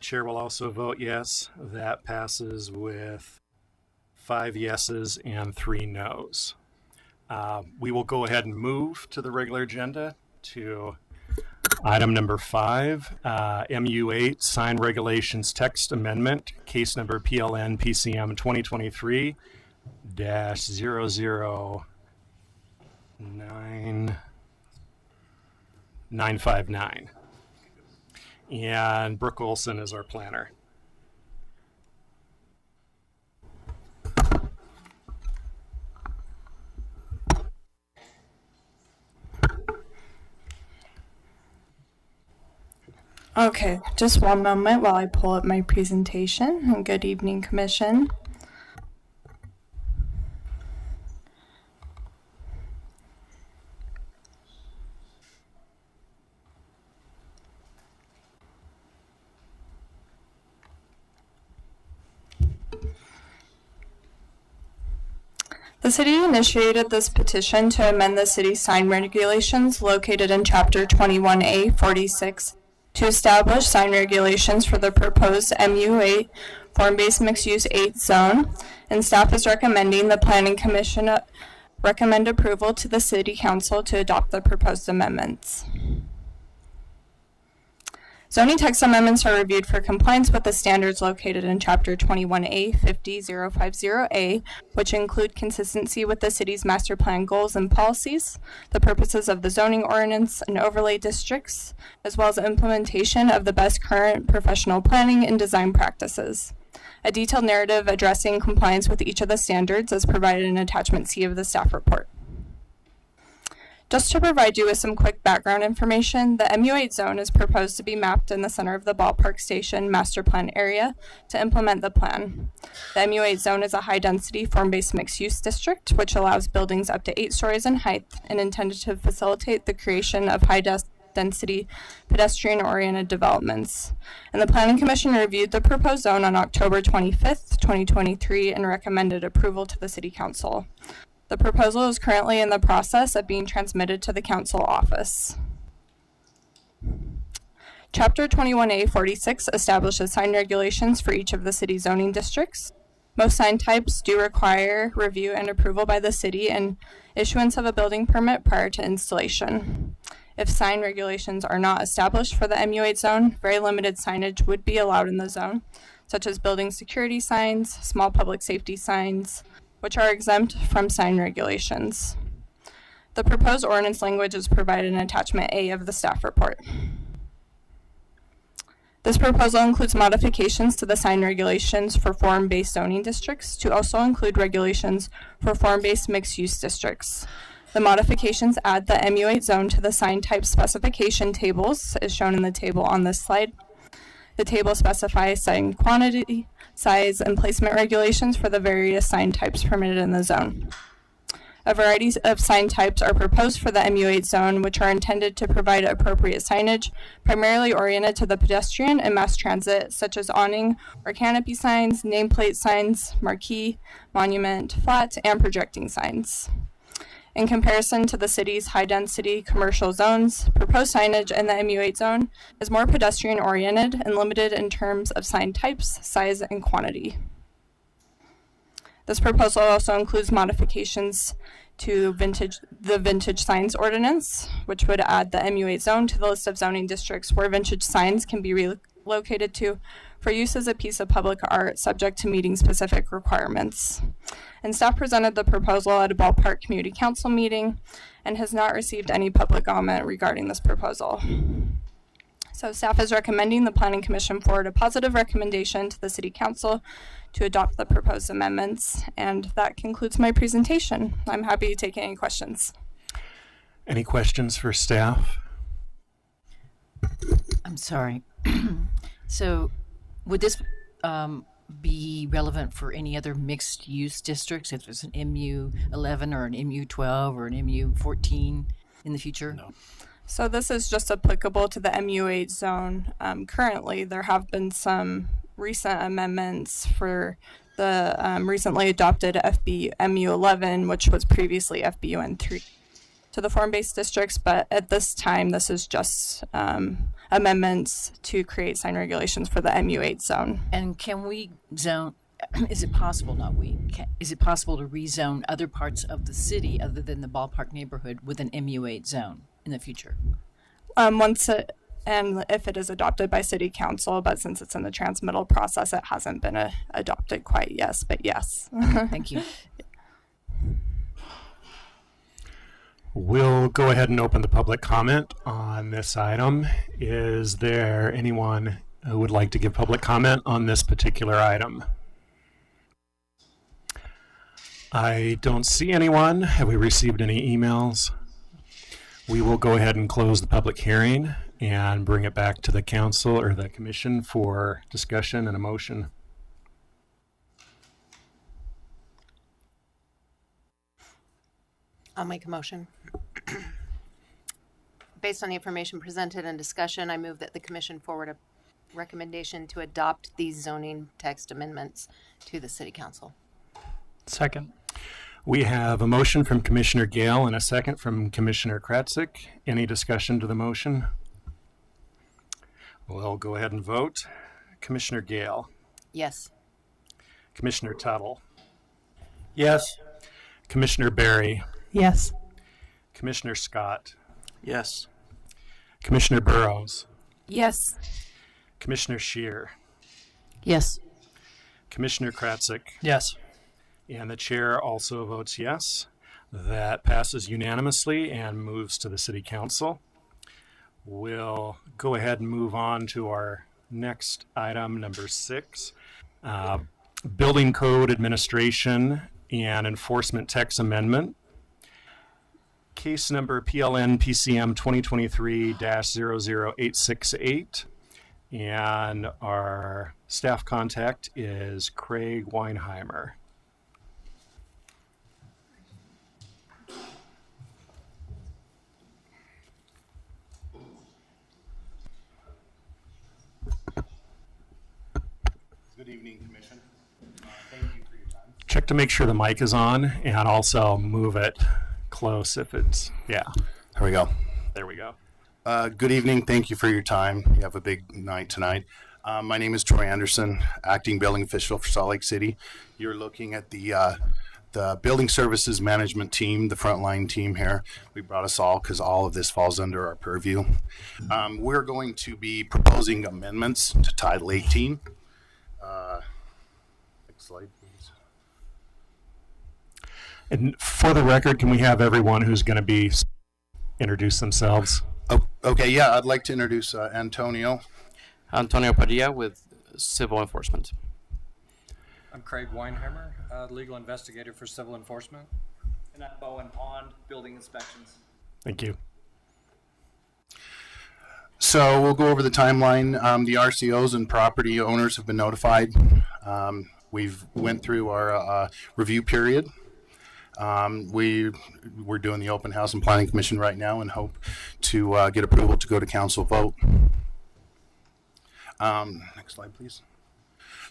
Chair will also vote yes. That passes with 5 yeses and 3 noes. We will go ahead and move to the regular agenda to item number 5, MU8 Sign Regulations Text Amendment, case number PLN PCM 2023-009959. And Brooke Olson is our planner. Okay, just one moment while I pull up my presentation. And good evening, Commission. The city initiated this petition to amend the city's sign regulations located in Chapter 21A 46 to establish sign regulations for the proposed MU8 form-based mixed-use 8 zone, and staff is recommending the Planning Commission recommend approval to the City Council to adopt the proposed amendments. Zoning text amendments are reviewed for compliance with the standards located in Chapter 21A 50050A, which include consistency with the city's master plan goals and policies, the purposes of the zoning ordinance and overlay districts, as well as implementation of the best current professional planning and design practices. A detailed narrative addressing compliance with each of the standards is provided in Attachment C of the staff report. Just to provide you with some quick background information, the MU8 zone is proposed to be mapped in the center of the Ballpark Station master plan area to implement the plan. The MU8 zone is a high-density form-based mixed-use district, which allows buildings up to 8 stories in height and intended to facilitate the creation of high-density pedestrian-oriented developments. And the Planning Commission reviewed the proposed zone on October 25th, 2023, and recommended approval to the City Council. The proposal is currently in the process of being transmitted to the Council office. Chapter 21A 46 establishes sign regulations for each of the city zoning districts. Most sign types do require review and approval by the city and issuance of a building permit prior to installation. If sign regulations are not established for the MU8 zone, very limited signage would be allowed in the zone, such as building security signs, small public safety signs, which are exempt from sign regulations. The proposed ordinance language is provided in Attachment A of the staff report. This proposal includes modifications to the sign regulations for form-based zoning districts to also include regulations for form-based mixed-use districts. The modifications add the MU8 zone to the sign type specification tables, as shown in the table on this slide. The table specifies sign quantity, size, and placement regulations for the various sign types permitted in the zone. A variety of sign types are proposed for the MU8 zone, which are intended to provide appropriate signage, primarily oriented to the pedestrian and mass transit, such as awning or canopy signs, nameplate signs, marquee, monument, flat, and projecting signs. In comparison to the city's high-density commercial zones, proposed signage in the MU8 zone is more pedestrian-oriented and limited in terms of sign types, size, and quantity. This proposal also includes modifications to the vintage signs ordinance, which would add the MU8 zone to the list of zoning districts where vintage signs can be relocated to for use as a piece of public art subject to meeting specific requirements. And staff presented the proposal at a Ballpark Community Council meeting and has not received any public comment regarding this proposal. So staff is recommending the Planning Commission forward a positive recommendation to the City Council to adopt the proposed amendments. And that concludes my presentation. I'm happy to take any questions. Any questions for staff? I'm sorry. So would this be relevant for any other mixed use districts, if it's an MU11 or an MU12 or an MU14 in the future? No. So this is just applicable to the MU8 zone. Currently, there have been some recent amendments for the recently adopted MU11, which was previously FBUN3, to the form-based districts, but at this time, this is just amendments to create sign regulations for the MU8 zone. And can we zone, is it possible, is it possible to rezone other parts of the city other than the ballpark neighborhood with an MU8 zone in the future? And if it is adopted by city council, but since it's in the transmittal process, it hasn't been adopted quite yet, but yes. Thank you. We'll go ahead and open the public comment on this item. Is there anyone who would like to give public comment on this particular item? I don't see anyone. Have we received any emails? We will go ahead and close the public hearing and bring it back to the council or the commission for discussion and a motion. I'll make a motion. Based on the information presented and discussion, I move that the commission forward a recommendation to adopt these zoning text amendments to the city council. Second. We have a motion from Commissioner Gale and a second from Commissioner Kratzik. Any discussion to the motion? We'll go ahead and vote. Commissioner Gale, Yes. Commissioner Tuttle, Yes. Commissioner Barry, Yes. Commissioner Scott, Yes. Commissioner Burrows, Yes. Commissioner Shear, Yes. Commissioner Kratzik, Yes. and the chair also votes yes. That passes unanimously and moves to the city council. We'll go ahead and move on to our next item, number 6. Building Code Administration and Enforcement Text Amendment. Case number PLN PCM 2023-00868. And our staff contact is Craig Weinheimer. Good evening, Commission. Thank you for your time. Check to make sure the mic is on and also move it close if it's, yeah, Here we go. there we go. Good evening. Thank you for your time. You have a big night tonight. My name is Troy Anderson, acting building official for Salt Lake City. You're looking at the building services management team, the frontline team here. We brought us all because all of this falls under our purview. We're going to be proposing amendments to Title 18. Next slide, please. And for the record, can we have everyone who's going to be introduce themselves? Oh, okay, yeah, I'd like to introduce Antonio. Antonio Padilla with Civil Enforcement. I'm Craig Weinheimer, legal investigator for civil enforcement. And I'm Bowen Pond, building inspections. Thank you. So we'll go over the timeline. The RCOs and property owners have been notified. We've went through our review period. We're doing the open house and planning commission right now and hope to get approval to go to council vote. Next slide, please.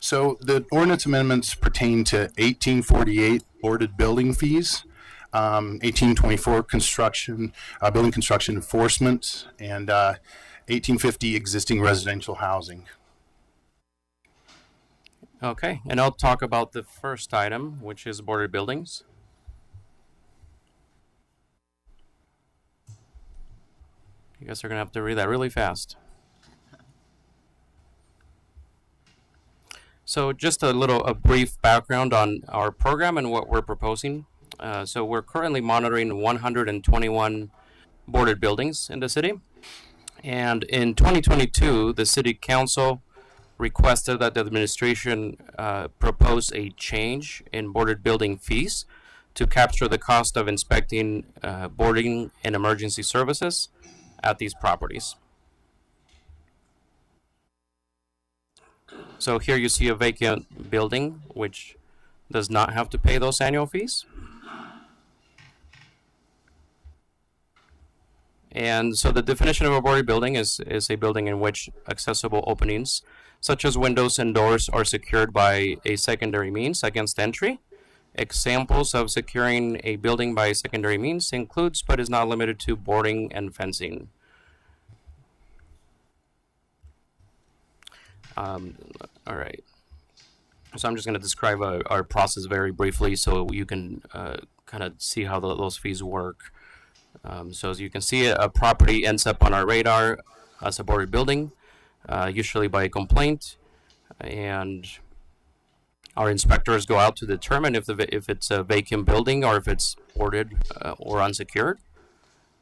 So the ordinance amendments pertain to 1848 boarded building fees, 1824 construction, building construction enforcement, and 1850 existing residential housing. Okay, and I'll talk about the first item, which is border buildings. You guys are gonna have to read that really fast. So just a brief background on our program and what we're proposing. So we're currently monitoring 121 boarded buildings in the city. And in 2022, the city council requested that the administration propose a change in boarded building fees to capture the cost of inspecting boarding and emergency services at these properties. So here you see a vacant building which does not have to pay those annual fees. And so the definition of a boarded building is a building in which accessible openings such as windows and doors are secured by a secondary means against entry. Examples of securing a building by secondary means includes but is not limited to boarding and fencing. All right. So I'm just going to describe our process very briefly so you can kind of see how those fees work. So as you can see, a property ends up on our radar as a boarded building, usually by a complaint, and our inspectors go out to determine if it's a vacant building or if it's boarded or unsecured.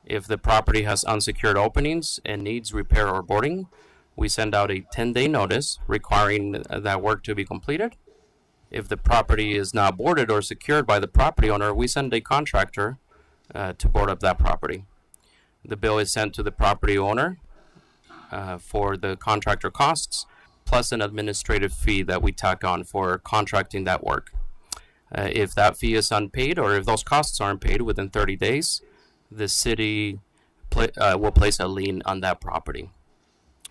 If the property has unsecured openings and needs repair or boarding, we send out a 10-day notice requiring that work to be completed. If the property is not boarded or secured by the property owner, we send a contractor to board up that property. The bill is sent to the property owner for the contractor costs, plus an administrative fee that we tack on for contracting that work. If that fee is unpaid or if those costs aren't paid within 30 days, the city will place a lien on that property.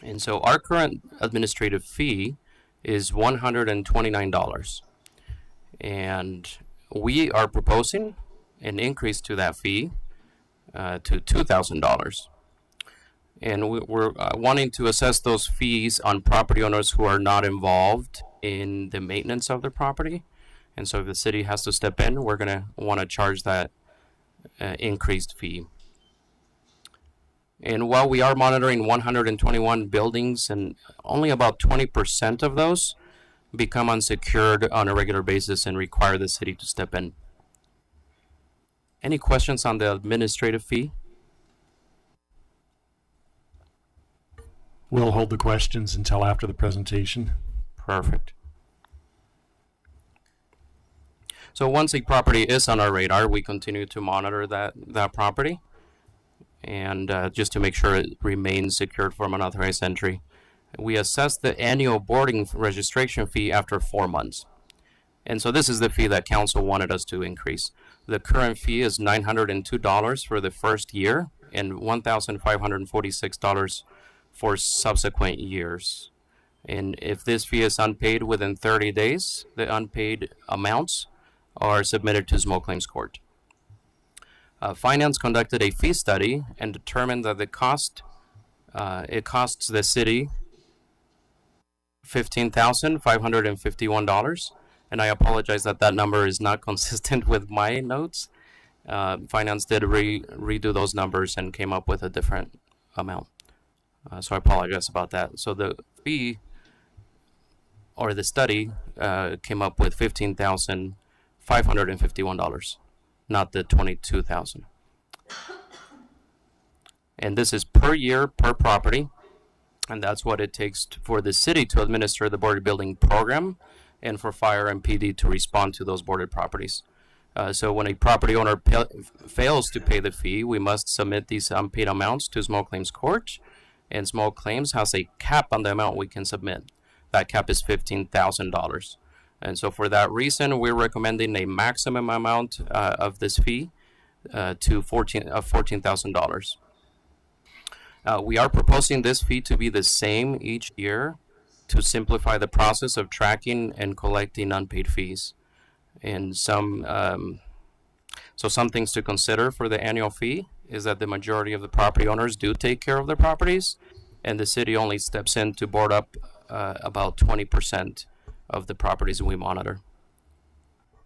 And so our current administrative fee is $129. And we are proposing an increase to that fee to $2,000. And we're wanting to assess those fees on property owners who are not involved in the maintenance of their property. And so if the city has to step in, we're going to want to charge that increased fee. And while we are monitoring 121 buildings, and only about 20% of those become unsecured on a regular basis and require the city to step in. Any questions on the administrative fee? We'll hold the questions until after the presentation. Perfect. So once a property is on our radar, we continue to monitor that property, and just to make sure it remains secured from unauthorized entry. We assess the annual boarding registration fee after 4 months. And so this is the fee that council wanted us to increase. The current fee is $902 for the first year and $1,546 for subsequent years. And if this fee is unpaid within 30 days, the unpaid amounts are submitted to Small Claims Court. Finance conducted a fee study and determined that it costs the city $15,551. And I apologize that number is not consistent with my notes. Finance did redo those numbers and came up with a different amount. So I apologize about that. So the fee or the study came up with $15,551, not the $22,000. And this is per year per property, and that's what it takes for the city to administer the boarded building program and for fire and PD to respond to those boarded properties. So when a property owner fails to pay the fee, we must submit these unpaid amounts to Small Claims Court, and Small Claims has a cap on the amount we can submit. That cap is $15,000. And so for that reason, we're recommending a maximum amount of this fee to $14,000. We are proposing this fee to be the same each year to simplify the process of tracking and collecting unpaid fees. And some things to consider for the annual fee is that the majority of the property owners do take care of their properties, and the city only steps in to board up about 20% of the properties we monitor.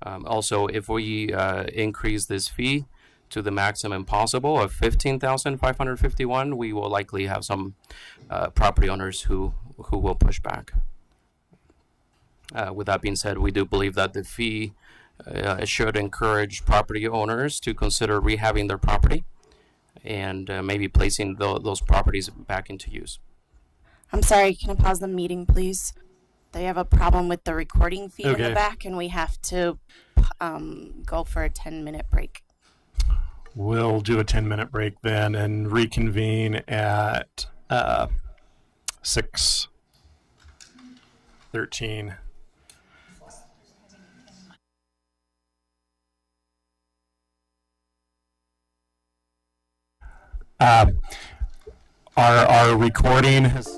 Also, if we increase this fee to the maximum possible of $15,551, we will likely have some property owners who will push back. With that being said, we do believe that the fee should encourage property owners to consider rehabbing their property and maybe placing those properties back into use. I'm sorry, can I pause the meeting, please? They have a problem with the recording feed in Okay. the back, and we have to go for a 10-minute break. We'll do a 10-minute break then and reconvene at 6:13. Our recording has